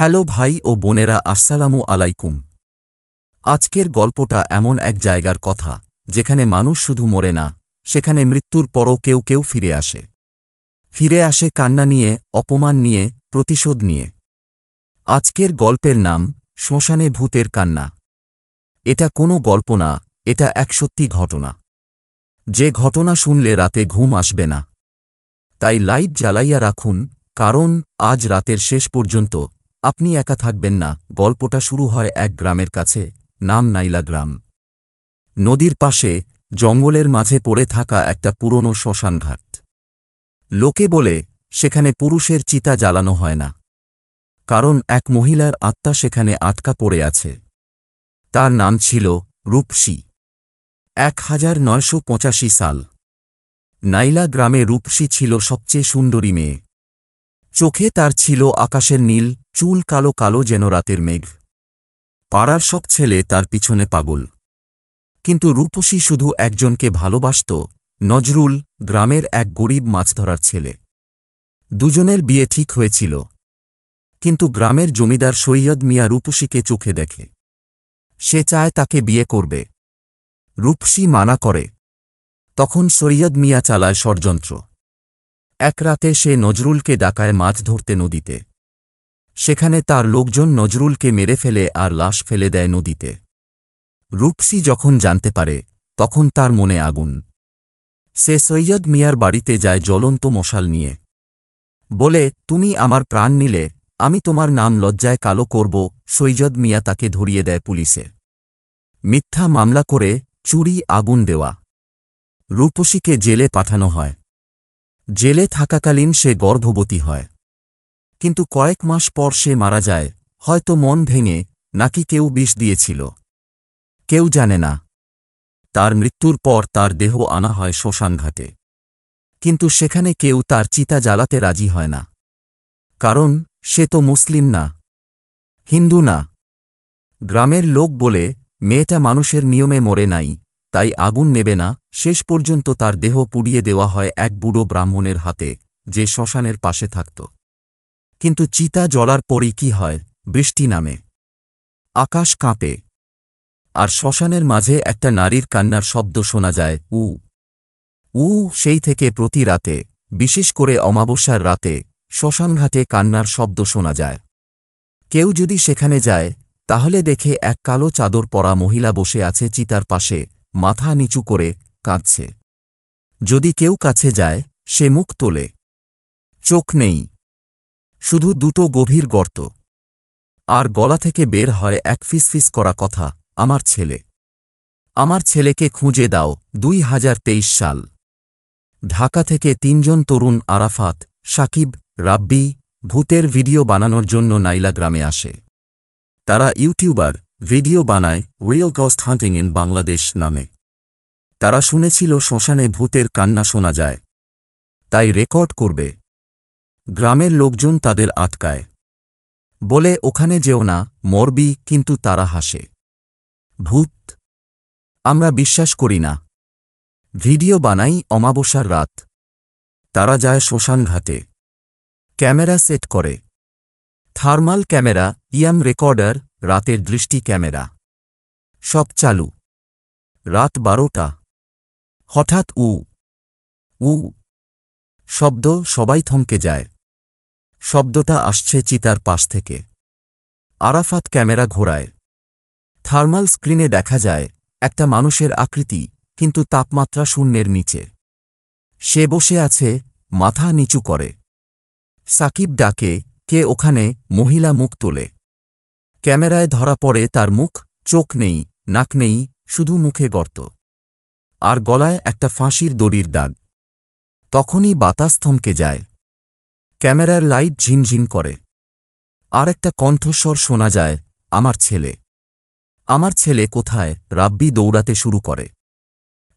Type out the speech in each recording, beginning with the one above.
Hello ভাই ও বোনেরা, আসসালামু আলাইকুম। আজকের গল্পটা এমন এক জায়গার কথা যেখানে মানুষ শুধু মরে না, সেখানে মৃত্যুর পরও কেউ কেউ ফিরে আসে। ফিরে আসে কান্না নিয়ে, অপমান নিয়ে, প্রতিশোধ নিয়ে। আজকের গল্পের নাম শ্মশানে ভূতের কান্না। এটা কোনো গল্প না, এটা এক সত্যি ঘটনা। যে ঘটনা শুনলে রাতে ঘুম আসবে না। তাই লাইট জ্বালাইয়া রাখুন, কারণ আজ রাতের শেষ পর্যন্ত আপনি একা থাকবেন না। গল্পটা শুরু হয় এক গ্রামের কাছে, নাম নাইলা গ্রাম। নদীর পাশে জঙ্গলের মাঝে পড়ে থাকা একটা পুরনো শ্মশানঘাট। লোকে বলে সেখানে পুরুষের চিতা জ্বালানো হয় না, কারণ এক মহিলার আত্মা সেখানে আটকা পড়ে আছে। তার নাম ছিল রূপসী। 1985 সাল। নাইলা গ্রামে রূপসী ছিল সবচেয়ে সুন্দরী মেয়ে। চোখে তার ছিল আকাশের নীল, চুল কালো কালো যেন রাতের মেঘ। পাড়ার সব ছেলে তার পিছনে পাগল। কিন্তু রূপসী শুধু একজনকে ভালোবাসত, নজরুল, গ্রামের এক গরিব মাছ ধরার ছেলে। দুজনের বিয়ে ঠিক হয়েছিল, কিন্তু গ্রামের জমিদার সৈয়দ মিয়া রূপসীকে চোখে দেখে। সে চায় তাকে বিয়ে করবে। রূপসী মানা করে। তখন সৈয়দ মিয়া চালায় ষড়যন্ত্র। এক রাতে সে নজরুলকে ডাকায় মাছ ধরতে নদীতে। সেখানে তার লোকজন নজরুলকে মেরে ফেলে আর লাশ ফেলে দেয় নদীতে। রূপসী যখন জানতে পারে, তখন তার মনে আগুন। সে সৈয়দ মিয়ার বাড়িতে যায় জ্বলন্ত মশাল নিয়ে। বলে, তুমি আমার প্রাণ নিলে, আমি তোমার নাম লজ্জায় কালো করব। সৈয়দ মিয়া তাকে ধরিয়ে দেয় পুলিশে। মিথ্যা মামলা করে, চুরি, আগুন দেওয়া। রূপসীকে জেলে পাঠানো হয়। জেলে থাকাকালীন সে গর্ভবতী হয়। কিন্তু কয়েক মাস পর সে মারা যায়, হয়তো মন ভেঙে, নাকি কেউ বিষ দিয়েছিল। কেউ জানে না। তার মৃত্যুর পর তার দেহ আনা হয় শ্মশানঘাটে। কিন্তু সেখানে কেউ তার চিতা জ্বালাতে রাজি হয় না। কারণ সে তো মুসলিম না, হিন্দু না। গ্রামের লোক বলে, মেয়েটা মানুষের নিয়মে মরে নাই, তাই আগুন নেবে না। শেষ পর্যন্ত তার দেহ পুড়িয়ে দেওয়া হয় এক বুড়ো ব্রাহ্মণের হাতে, যে শ্মশানের পাশে থাকত। কিন্তু চিতা জ্বলার পরই কি হয়, বৃষ্টি নামে, আকাশ কাঁপে, আর শ্মশানের মাঝে একটা নারীর কান্নার শব্দ শোনা যায়, উ উ। সেই থেকে প্রতি রাতে, বিশেষ করে অমাবস্যার রাতে, শ্মশানঘাটে কান্নার শব্দ শোনা যায়। কেউ যদি সেখানে যায়, তাহলে দেখে এক কালো চাদর পরা মহিলা বসে আছে চিতার পাশে, মাথা নিচু করে কাঁদছে। যদি কেউ কাছে যায়, সে মুখ তোলে। চোখ নেই, শুধু দুটো গভীর গর্ত। আর গলা থেকে বের হয় এক ফিসফিস করা কথা, আমার ছেলে, আমার ছেলেকে খুঁজে দাও। 2023 সাল। ঢাকা থেকে 3 জন তরুণ আরাফাত, সাকিব, রাব্বি ভূতের ভিডিও বানানোর জন্য নাইলা গ্রামে আসে। তারা ইউটিউবার, ভিডিও বানায় রিয়েল গস্ট হান্টিং ইন বাংলাদেশ নামে। তারা শুনেছিল শ্মশানে ভূতের কান্না শোনা যায়, তাই রেকর্ড করবে। গ্রামের লোকজন তাদের আটকায়, বলে ওখানে যেও না, মরবি। কিন্তু তারা হাসে। ভূত? আমরা বিশ্বাস করি না। ভিডিও বানাই অমাবস্যার রাত। তারা যায় শ্মশানঘাটে। ক্যামেরা সেট করে। থার্মাল ক্যামেরা, ইয়াম রেকর্ডার, রাতের দৃষ্টি ক্যামেরা, সব চালু। রাত 12টা। হঠাৎ উ উ শব্দ। সবাই থমকে যায়। শব্দটা আসছে চিতার পাশ থেকে। আরাফাত ক্যামেরা ঘোরায়। থার্মাল স্ক্রিনে দেখা যায় একটা মানুষের আকৃতি, কিন্তু তাপমাত্রা শূন্যের নিচে। সে বসে আছে, মাথা নিচু করে। সাকিব ডাকে, কে ওখানে? মহিলা মুখ তোলে। ক্যামেরায় ধরা পড়ে তার মুখ, চোখ নেই, নাক নেই, শুধু মুখে গর্ত। আর গলায় একটা ফাঁসির দড়ির দাগ। তখনই বাতাস থমকে যায়। ক্যামেরার লাইট ঝিনঝিন করে। আর একটা কণ্ঠস্বর শোনা যায়, আমার ছেলে। আমার ছেলে কোথায়? রাব্বি দৌড়াতে শুরু করে।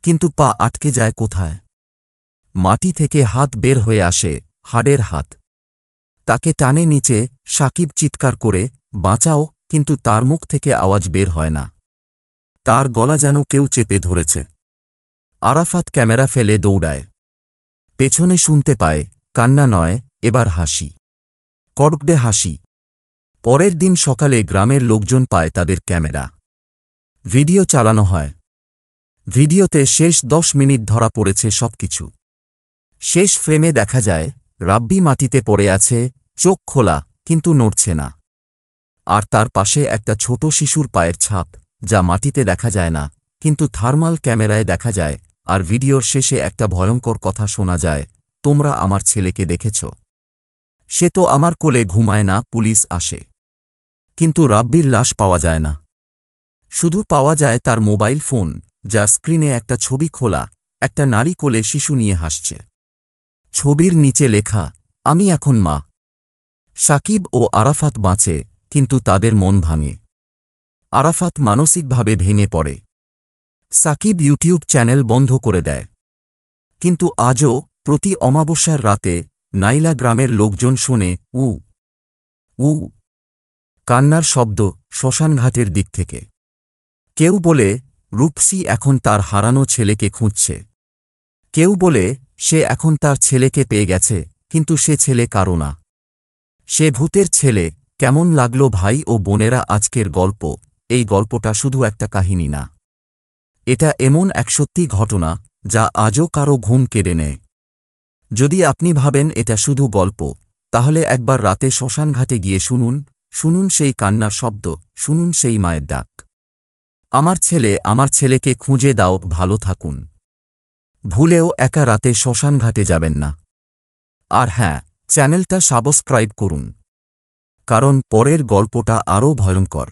কিন্তু পা আটকে যায় কোথায়? মাটি থেকে হাত বের হয়ে আসে, হাড়ের হাত। তাকে টানে নিচে। সাকিব চিৎকার করে, বাঁচাও, কিন্তু তার মুখ থেকে আওয়াজ বের হয় না। তার গলা যেন কেউ চেপে ধরেছে। আরাফাত ক্যামেরা ফেলে দৌড়ায়। পেছনে শুনতে পায়, কান্না নয়, এবার হাসি। কড়কড়ে হাসি। পরের দিন সকালে গ্রামের লোকজন পায় তাদের ক্যামেরা। ভিডিও চালানো হয়। ভিডিওতে শেষ 10 মিনিট ধরা পড়েছে সবকিছু। শেষ ফ্রেমে দেখা যায় রাব্বি মাটিতে পড়ে আছে, চোখ খোলা, কিন্তু নড়ছে না। আর তার পাশে একটা ছোট শিশুর পায়ের ছাপ, যা মাটিতে দেখা যায় না, কিন্তু থার্মাল ক্যামেরায় দেখা যায়। আর ভিডিওর শেষে একটা ভয়ঙ্কর কথা শোনা যায়, তোমরা আমার ছেলেকে দেখেছ? সে তো আমার কোলে ঘুমায় না। পুলিশ আসে, কিন্তু রাব্বির লাশ পাওয়া যায় না। শুধু পাওয়া যায় তার মোবাইল ফোন, যার স্ক্রিনে একটা ছবি খোলা, একটা নারী কোলে শিশু নিয়ে হাসছে। ছবির নিচে লেখা, আমি এখন মা। সাকিব ও আরাফাত বাঁচে, কিন্তু তাদের মন ভাঙে। আরাফাত মানসিকভাবে ভেঙে পড়ে। সাকিব ইউটিউব চ্যানেল বন্ধ করে দেয়। কিন্তু আজও প্রতি অমাবস্যার রাতে নাইলা গ্রামের লোকজন শোনে উ উ কান্নার শব্দ শ্মশানঘাটের দিক থেকে। কেউ বলে রূপসী এখন তার হারানো ছেলেকে খুঁজছে। কেউ বলে সে এখন তার ছেলেকে পেয়ে গেছে, কিন্তু সে ছেলে কারো না। সে ভূতের ছেলে। কেমন লাগলো ভাই ও বোনেরা আজকের গল্প? এই গল্পটা শুধু একটা কাহিনী না, এটা এমন এক সত্যি ঘটনা যা আজও কারো ঘুম কেড়ে নেয়। যদি আপনি ভাবেন এটা শুধু গল্প, তাহলে একবার রাতে শ্মশানঘাটে গিয়ে শুনুন। শুনুন সেই কান্নার শব্দ, শুনুন সেই মায়ের ডাক, আমার ছেলে, আমার ছেলেকে খুঁজে দাও। ভালো থাকুন। ভুলেও একা রাতে শ্মশানঘাটে যাবেন না। আর হ্যাঁ, চ্যানেলটা সাবস্ক্রাইব করুন, কারণ পরের গল্পটা আরও ভয়ঙ্কর।